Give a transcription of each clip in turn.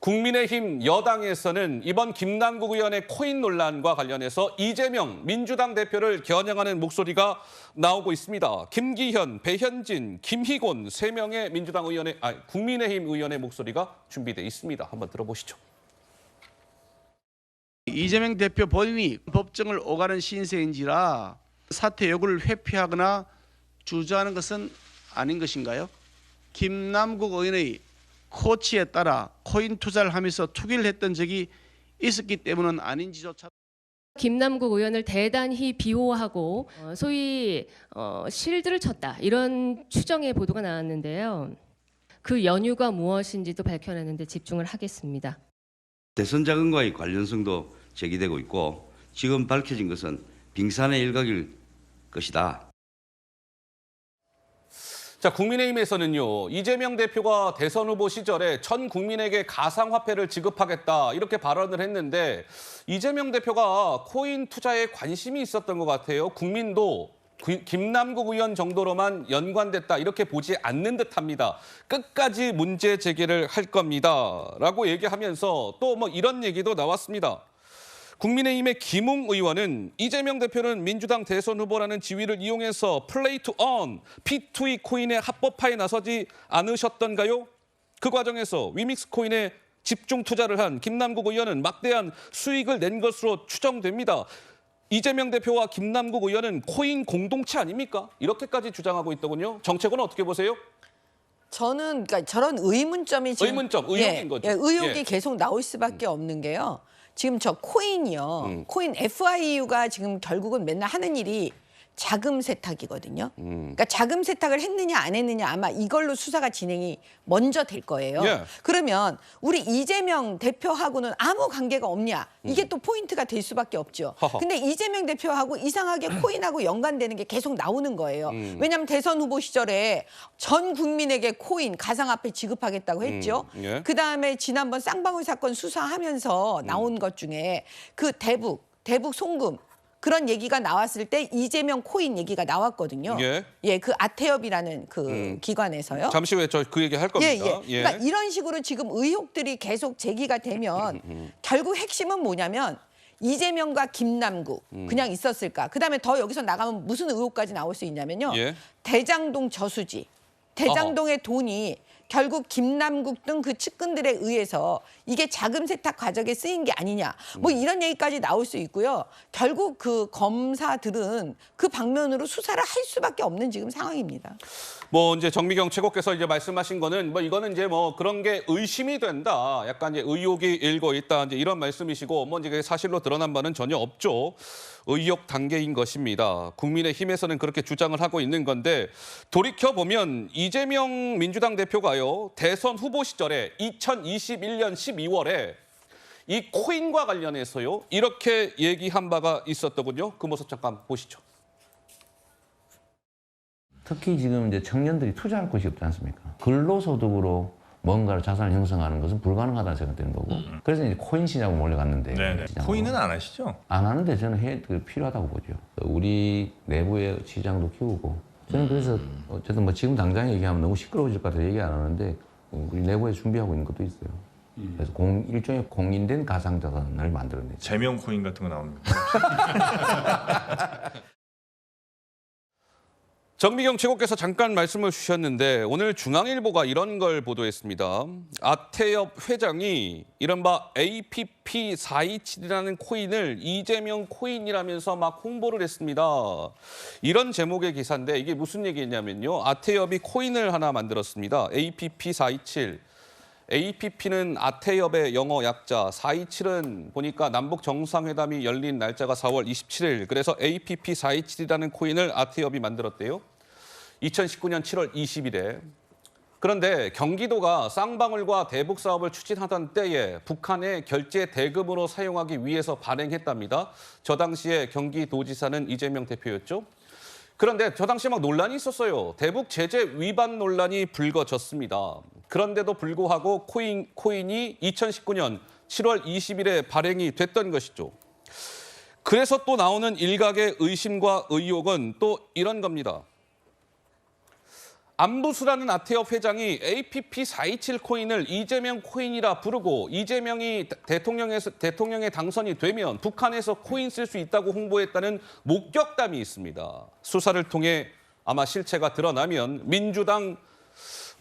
국민의힘 여당에서는 이번 김남국 의원의 코인 논란과 관련해서 이재명 민주당 대표를 겨냥하는 목소리가 나오고 있습니다. 김기현, 배현진, 김희곤 3명의 국민의힘 의원의 목소리가 준비돼 있습니다. 한번 들어보시죠. 이재명 대표 본인이 법정을 오가는 신세인지라 사퇴 요구를 회피하거나 주저하는 것은 아닌 것인가요? 김남국 의원의 코치에 따라 코인 투자를 하면서 투기를 했던 적이 있었기 때문은 아닌지조차. 김남국 의원을 대단히 비호하고 소위 실드를 쳤다 이런 추정의 보도가 나왔는데요. 그 연유가 무엇인지도 밝혀내는 데 집중을 하겠습니다. 대선 자금과의 관련성도 제기되고 있고 지금 밝혀진 것은 빙산의 일각일 것이다. 자, 국민의힘에서는요, 이재명 대표가 대선 후보 시절에 전 국민에게 가상화폐를 지급하겠다 이렇게 발언을 했는데 이재명 대표가 코인 투자에 관심이 있었던 것 같아요. 국민도 김남국 의원 정도로만 연관됐다 이렇게 보지 않는 듯합니다. 끝까지 문제 제기를 할 겁니다라고 얘기하면서 또 이런 얘기도 나왔습니다. 국민의힘의 김웅 의원은 이재명 대표는 민주당 대선 후보라는 지위를 이용해서 플레이 투 언, P2E 코인의 합법화에 나서지 않으셨던가요? 그 과정에서 위믹스 코인에 집중 투자를 한 김남국 의원은 막대한 수익을 낸 것으로 추정됩니다. 이재명 대표와 김남국 의원은 코인 공동체 아닙니까? 이렇게까지 주장하고 있더군요. 정책은 어떻게 보세요? 저는 그러니까 저런 의문점이 지금 의혹인 거죠. 의혹이 계속 나올 수밖에 없는 게요. 지금 저 코인이요. 코인 FIU가 지금 결국은 맨날 하는 일이 자금 세탁이거든요. 그러니까 자금 세탁을 했느냐 안 했느냐 아마 이걸로 수사가 진행이 먼저 될 거예요. 예. 그러면 우리 이재명 대표하고는 아무 관계가 없냐. 이게 또 포인트가 될 수밖에 없죠. 근데 이재명 대표하고 이상하게 코인하고 연관되는 게 계속 나오는 거예요. 왜냐하면 대선 후보 시절에 전 국민에게 코인 가상화폐 지급하겠다고 했죠. 예. 그다음에 지난번 쌍방울 사건 수사하면서 나온 것 중에 그 대북 송금 그런 얘기가 나왔을 때 이재명 코인 얘기가 나왔거든요. 예. 그 아태협이라는 그 기관에서요. 잠시 후에 저 그 얘기 할 겁니다. 예. 그러니까 이런 식으로 지금 의혹들이 계속 제기가 되면 결국 핵심은 뭐냐면 이재명과 김남국 그냥 있었을까? 그다음에 더 여기서 나가면 무슨 의혹까지 나올 수 있냐면요. 예. 대장동 저수지, 대장동의 돈이 결국 김남국 등 그 측근들에 의해서 이게 자금 세탁 과정에 쓰인 게 아니냐. 이런 얘기까지 나올 수 있고요. 결국 그 검사들은 그 방면으로 수사를 할 수밖에 없는 지금 상황입니다. 이제 정미경 최고께서 이제 말씀하신 거는 이거는 이제 그런 게 의심이 된다. 약간 이제 의혹이 일고 있다. 이제 이런 말씀이시고 이제 사실로 드러난 바는 전혀 없죠. 의혹 단계인 것입니다. 국민의힘에서는 그렇게 주장을 하고 있는 건데 돌이켜 보면 이재명 민주당 대표가요. 대선 후보 시절에 2021년 12월에 이 코인과 관련해서요. 이렇게 얘기한 바가 있었더군요. 그 모습 잠깐 보시죠. 특히 지금 이제 청년들이 투자할 곳이 없지 않습니까? 근로소득으로 뭔가를 자산을 형성하는 것은 불가능하다는 생각되는 거고. 그래서 이제 코인 시장으로 몰려갔는데. 네네. 코인은 안 하시죠? 안 하는데 저는 필요하다고 보죠. 우리 내부의 시장도 키우고. 저는 그래서 어쨌든 지금 당장 얘기하면 너무 시끄러워질 것 같아서 얘기 안 하는데 우리 내부에 준비하고 있는 것도 있어요. 그래서 일종의 공인된 가상자산을 만들어내죠. 제명 코인 같은 거 나오는 거. 정미경 최고께서 잠깐 말씀을 주셨는데 오늘 중앙일보가 이런 걸 보도했습니다. 아태협 회장이 이른바 APP427이라는 코인을 이재명 코인이라면서 막 홍보를 했습니다. 이런 제목의 기사인데 이게 무슨 얘기냐면요. 아태협이 코인을 하나 만들었습니다. APP427. APP는 아태협의 영어 약자, 427은 보니까 남북 정상회담이 열린 날짜가 4월 27일. 그래서 APP427이라는 코인을 아태협이 만들었대요. 2019년 7월 20일에. 그런데 경기도가 쌍방울과 대북 사업을 추진하던 때에 북한의 결제 대금으로 사용하기 위해서 발행했답니다. 저 당시에 경기도지사는 이재명 대표였죠. 그런데 저 당시 막 논란이 있었어요. 대북 제재 위반 논란이 불거졌습니다. 그런데도 불구하고 코인이 2019년 7월 20일에 발행이 됐던 것이죠. 그래서 또 나오는 일각의 의심과 의혹은 또 이런 겁니다. 안부수라는 아태협 회장이 APP 427 코인을 이재명 코인이라 부르고 이재명이 대통령에 당선이 되면 북한에서 코인 쓸 수 있다고 홍보했다는 목격담이 있습니다. 수사를 통해 아마 실체가 드러나면 민주당,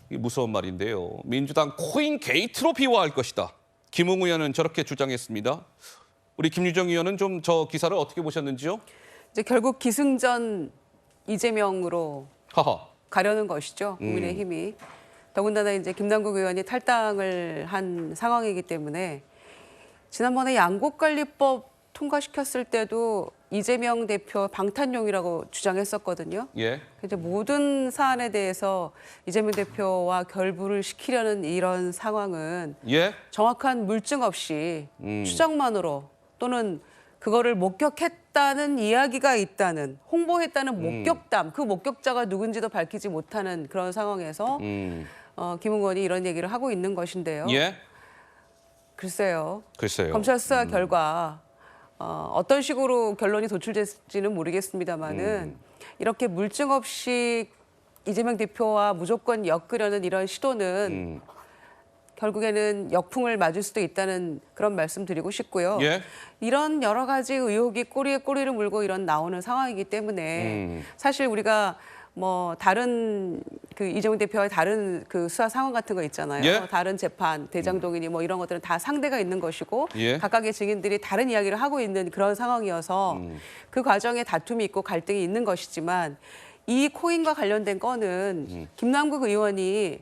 무서운 말인데요. 민주당 코인 게이트로 비화할 것이다. 김웅 의원은 저렇게 주장했습니다. 우리 김유정 의원은 좀 저 기사를 어떻게 보셨는지요? 이제 결국 기승전 이재명으로 하하. 가려는 것이죠. 국민의힘이. 더군다나 이제 김남국 의원이 탈당을 한 상황이기 때문에 지난번에 양곡관리법 통과시켰을 때도 이재명 대표 방탄용이라고 주장했었거든요. 예. 이제 모든 사안에 대해서 이재명 대표와 결부를 시키려는 이런 상황은 예. 정확한 물증 없이 추정만으로 또는 그거를 목격했다는 이야기가 있다는 홍보했다는 목격담 그 목격자가 누군지도 밝히지 못하는 그런 상황에서 김웅 의원이 이런 얘기를 하고 있는 것인데요. 예. 글쎄요. 글쎄요. 검찰 수사 결과 어떤 식으로 결론이 도출될지는 모르겠습니다만은 이렇게 물증 없이 이재명 대표와 무조건 엮으려는 이런 시도는 결국에는 역풍을 맞을 수도 있다는 그런 말씀 드리고 싶고요. 예. 이런 여러 가지 의혹이 꼬리에 꼬리를 물고 이런 나오는 상황이기 때문에 사실 우리가 뭐 다른 그 이재명 대표와의 다른 그 수사 상황 같은 거 있잖아요. 예. 다른 재판, 대장동이니 뭐 이런 것들은 다 상대가 있는 것이고 예. 각각의 증인들이 다른 이야기를 하고 있는 그런 상황이어서 그 과정에 다툼이 있고 갈등이 있는 것이지만 이 코인과 관련된 건은 김남국 의원이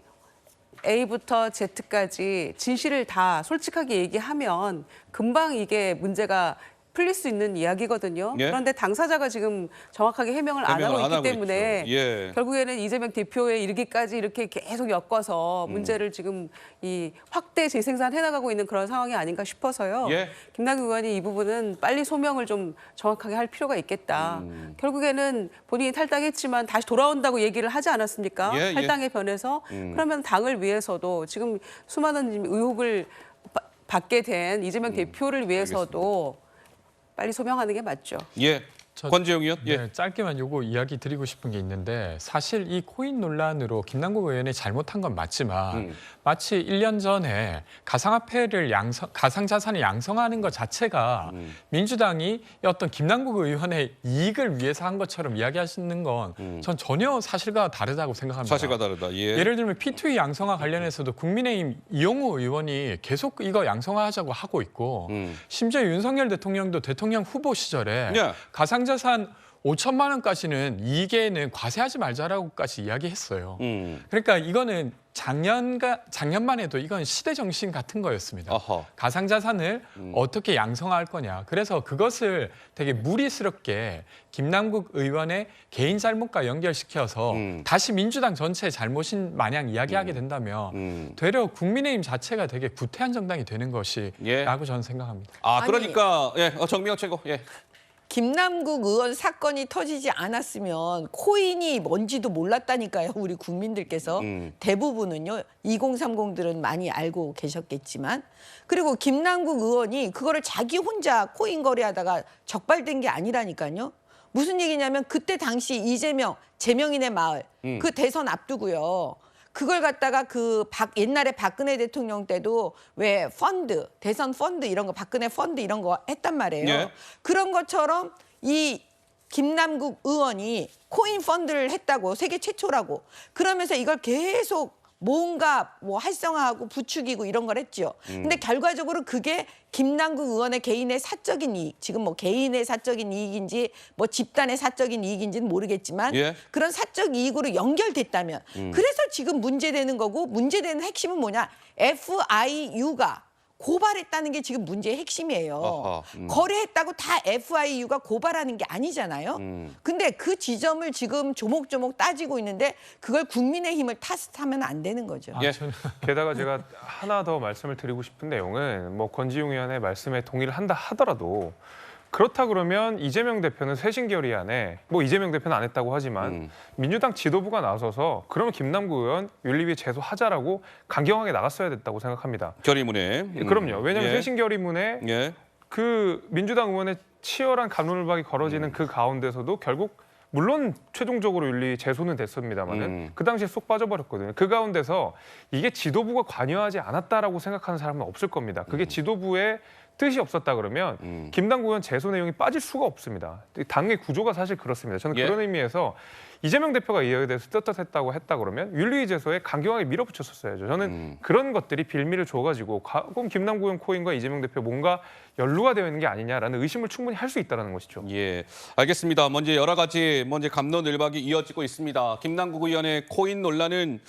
A부터 Z까지 진실을 다 솔직하게 얘기하면 금방 이게 문제가 풀릴 수 있는 이야기거든요. 예. 그런데 당사자가 지금 정확하게 해명을 안 하고 있기 때문에 있죠. 예. 결국에는 이재명 대표에 이르기까지 이렇게 계속 엮어서 문제를 지금 이 확대 재생산해 나가고 있는 그런 상황이 아닌가 싶어서요. 예. 김남국 의원이 이 부분은 빨리 소명을 좀 정확하게 할 필요가 있겠다. 결국에는 본인이 탈당했지만 다시 돌아온다고 얘기를 하지 않았습니까? 예, 예. 탈당의 변에서 그러면 당을 위해서도 지금 수많은 의혹을 받게 된 이재명 대표를 위해서도 빨리 소명하는 게 맞죠. 예. 권재용 의원. 예. 네, 짧게만 요거 이야기 드리고 싶은 게 있는데 사실 이 코인 논란으로 김남국 의원이 잘못한 건 맞지만 마치 1년 전에 가상화폐를 가상자산을 양성하는 것 자체가 민주당이 어떤 김남국 의원의 이익을 위해서 한 것처럼 이야기하시는 건 전 전혀 사실과 다르다고 생각합니다. 사실과 다르다. 예. 예를 들면 P2E 양성화 관련해서도 국민의힘 이용호 의원이 계속 이거 양성화하자고 하고 있고 심지어 윤석열 대통령도 대통령 후보 시절에 예. 가상자산 5천만 원까지는 이익에는 과세하지 말자라고까지 이야기했어요. 그러니까 이거는 작년만 해도 이건 시대 정신 같은 거였습니다. 아하. 가상자산을 어떻게 양성할 거냐. 그래서 그것을 되게 무리스럽게 김남국 의원의 개인 잘못과 연결시켜서 다시 민주당 전체의 잘못인 마냥 이야기하게 된다면 되려 국민의힘 자체가 되게 구태한 정당이 되는 것이라고 저는 생각합니다. 아, 아니, 그러니까 예. 정미영 최고. 예. 김남국 의원 사건이 터지지 않았으면 코인이 뭔지도 몰랐다니까요. 우리 국민들께서 대부분은요. 2030들은 많이 알고 계셨겠지만 그리고 김남국 의원이 그거를 자기 혼자 코인 거래하다가 적발된 게 아니라니까요. 무슨 얘기냐면 그때 당시 이재명, 재명인의 마을 그 대선 앞두고요. 그걸 갖다가 옛날에 박근혜 대통령 때도 왜 펀드, 대선 펀드 이런 거, 박근혜 펀드 이런 거 했단 말이에요. 예. 그런 것처럼 이 김남국 의원이 코인 펀드를 했다고 세계 최초라고 그러면서 이걸 계속 뭔가 뭐 활성화하고 부추기고 이런 걸 했죠. 근데 결과적으로 그게 김남국 의원의 개인의 사적인 이익, 지금 뭐 개인의 사적인 이익인지 뭐 집단의 사적인 이익인지는 모르겠지만 예. 그런 사적 이익으로 연결됐다면 그래서 지금 문제되는 거고 문제되는 핵심은 뭐냐? FIU가 고발했다는 게 지금 문제의 핵심이에요. 아하, 거래했다고 다 FIU가 고발하는 게 아니잖아요. 근데 그 지점을 지금 조목조목 따지고 있는데 그걸 국민의힘을 탓하면 안 되는 거죠. 예. 게다가 제가 하나 더 말씀을 드리고 싶은 내용은 뭐 권지용 의원의 말씀에 동의를 한다 하더라도 그렇다 그러면 이재명 대표는 쇄신 결의안에 뭐 이재명 대표는 안 했다고 하지만 민주당 지도부가 나서서 그러면 김남국 의원 윤리위 제소하자라고 강경하게 나갔어야 됐다고 생각합니다. 결의문에. 그럼요. 왜냐하면 예. 쇄신 결의문에 예. 그 민주당 의원의 치열한 갑론을박이 걸어지는 그 가운데서도 결국 물론 최종적으로 윤리 제소는 됐습니다만은 그 당시에 쏙 빠져버렸거든요. 그 가운데서 이게 지도부가 관여하지 않았다라고 생각하는 사람은 없을 겁니다. 그게 지도부의 뜻이 없었다 그러면 김남국 의원 제소 내용이 빠질 수가 없습니다. 당의 구조가 사실 그렇습니다. 저는 예. 그런 의미에서 이재명 대표가 이에 대해서 떳떳했다고 했다 그러면 윤리 제소에 강경하게 밀어붙였었어야죠. 저는 그런 것들이 빌미를 줘가지고 그럼 김남국 의원 코인과 이재명 대표 뭔가 연루가 되어 있는 게 아니냐라는 의심을 충분히 할 수 있다는 것이죠. 예, 알겠습니다. 먼저 여러 가지 갑론을박이 이어지고 있습니다. 김남국 의원의 코인 논란은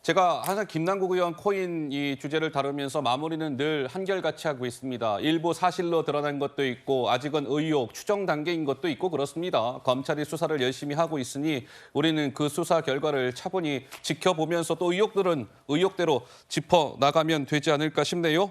제가 항상 김남국 의원 코인 이 주제를 다루면서 마무리는 늘 한결같이 하고 있습니다. 일부 사실로 드러난 것도 있고 아직은 의혹, 추정 단계인 것도 있고 그렇습니다. 검찰이 수사를 열심히 하고 있으니 우리는 그 수사 결과를 차분히 지켜보면서 또 의혹들은 의혹대로 짚어나가면 되지 않을까 싶네요.